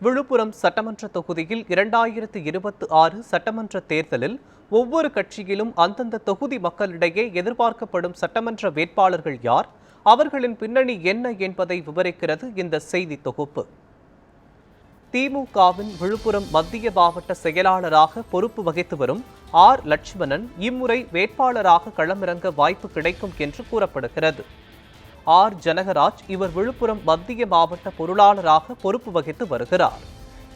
விழுப்புரம் சட்டமன்ற தொகுதியில் 2026 சட்டமன்ற தேர்தலில் ஒவ்வொரு கட்சியிலும் அந்தந்த தொகுதி மக்களிடையே எதிர்பார்க்கப்படும் சட்டமன்ற வேட்பாளர்கள் யார், அவர்களின் பின்னணி என்ன என்பதை விவரிக்கிறது இந்த செய்தி தொகுப்பு. திமுகவின் விழுப்புரம் மத்திய மாவட்ட செயலாளராக பொறுப்பு வகித்து வரும் ஆர். லட்சுமணன் இம்முறை வேட்பாளராக களமிறங்க வாய்ப்பு கிடைக்கும் என்று கூறப்படுகிறது. ஆர். ஜனகராஜ் இவர் விழுப்புரம் மத்திய மாவட்ட பொருளாளராக பொறுப்பு வகித்து வருகிறார்.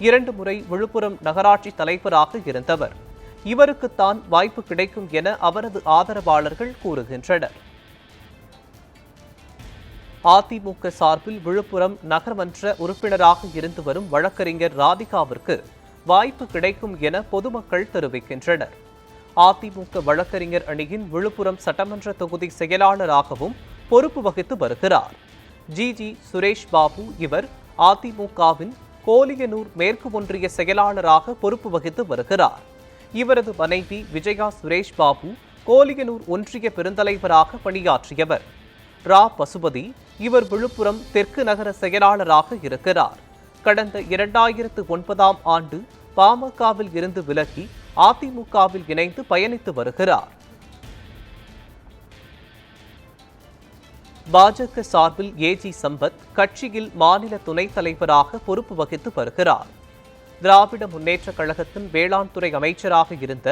2 முறை விழுப்புரம் நகராட்சி தலைவராக இருந்தவர். இவருக்குத்தான் வாய்ப்பு கிடைக்கும் என அவரது ஆதரவாளர்கள் கூறுகின்றனர். அதிமுக சார்பில் விழுப்புரம் நகர்மன்ற உறுப்பினராக இருந்து வரும் வழக்கறிஞர் ராதிகாவிற்கு வாய்ப்பு கிடைக்கும் என பொதுமக்கள் தெரிவிக்கின்றனர். அதிமுக வழக்கறிஞர் அணியின் விழுப்புரம் சட்டமன்ற தொகுதி செயலாளராகவும் பொறுப்பு வகித்து வருகிறார். ஜி. சுரேஷ் பாபு இவர் அதிமுகவின் கோலியனூர் மேற்கு ஒன்றிய செயலாளராக பொறுப்பு வகித்து வருகிறார். இவரது மனைவி விஜயா சுரேஷ் பாபு கோலியனூர் ஒன்றிய பெருந்தலைவராக பணியாற்றியவர். ரா. பசுபதி இவர் விழுப்புரம் தெற்கு நகர செயலாளராக இருக்கிறார். கடந்த 2009ஆம் ஆண்டு பாமகவில் இருந்து விலகி அதிமுகவில் இணைந்து பயணித்து வருகிறார். பாஜக சார்பில் ஏஜி சம்பத் கட்சியில் மாநில துணைத் தலைவராக பொறுப்பு வகித்து வருகிறார். திராவிட முன்னேற்றக் கழகத்தின் வேளாண் துறை அமைச்சராக இருந்த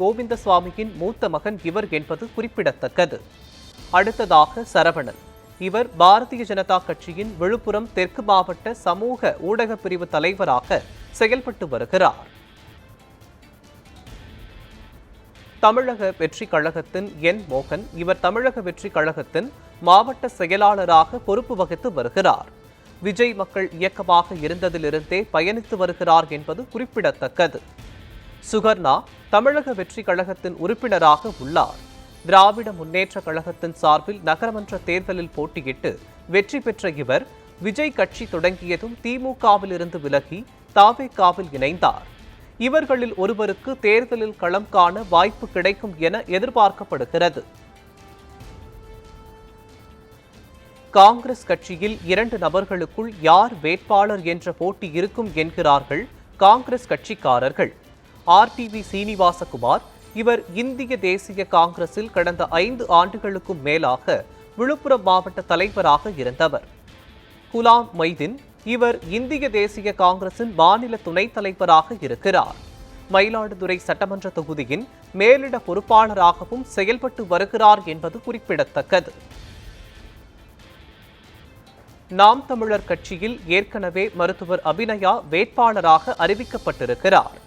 கோவிந்தசுவாமியின் மூத்த மகன் இவர் என்பது குறிப்பிடத்தக்கது. அடுத்ததாக சரவணன் இவர் பாரதிய ஜனதா கட்சியின் விழுப்புரம் தெற்கு மாவட்ட சமூக ஊடக பிரிவு தலைவராக செயல்பட்டு வருகிறார். தமிழக வெற்றி கழகத்தின் என். மோகன் இவர் தமிழக வெற்றி கழகத்தின் மாவட்ட செயலாளராக பொறுப்பு வகித்து வருகிறார். விஜய் மக்கள் இயக்கமாக இருந்ததிலிருந்தே பயணித்து வருகிறார் என்பது குறிப்பிடத்தக்கது. சுகர்ணா தமிழக வெற்றி கழகத்தின் உறுப்பினராக உள்ளார். திராவிட முன்னேற்ற கழகத்தின் சார்பில் நகரமன்ற தேர்தலில் போட்டியிட்டு வெற்றி பெற்ற இவர் விஜய் கட்சி தொடங்கியதும் திமுகவில் இருந்து விலகி தவேகாவில் இணைந்தார். இவர்களில் ஒருவருக்கு தேர்தலில் களம் காண வாய்ப்பு கிடைக்கும் என எதிர்பார்க்கப்படுகிறது. காங்கிரஸ் கட்சியில் 2 நபர்களுக்குள் யார் வேட்பாளர் என்ற போட்டி இருக்கும் என்கிறார்கள் காங்கிரஸ் கட்சிக்காரர்கள். RTV சீனிவாசகுமார் இவர் இந்திய தேசிய காங்கிரஸில் கடந்த 5 ஆண்டுகளுக்கும் மேலாக விழுப்புரம் மாவட்ட தலைவராக இருந்தவர். குலாம் மைதீன் இவர் இந்திய தேசிய காங்கிரசின் மாநில துணைத் தலைவராக இருக்கிறார். மயிலாடுதுறை சட்டமன்ற தொகுதியின் மேலிட பொறுப்பாளராகவும் செயல்பட்டு வருகிறார் என்பது குறிப்பிடத்தக்கது. நாம் தமிழர் கட்சியில் ஏற்கனவே மருத்துவர் அபிநயா வேட்பாளராக அறிவிக்கப்பட்டிருக்கிறார்.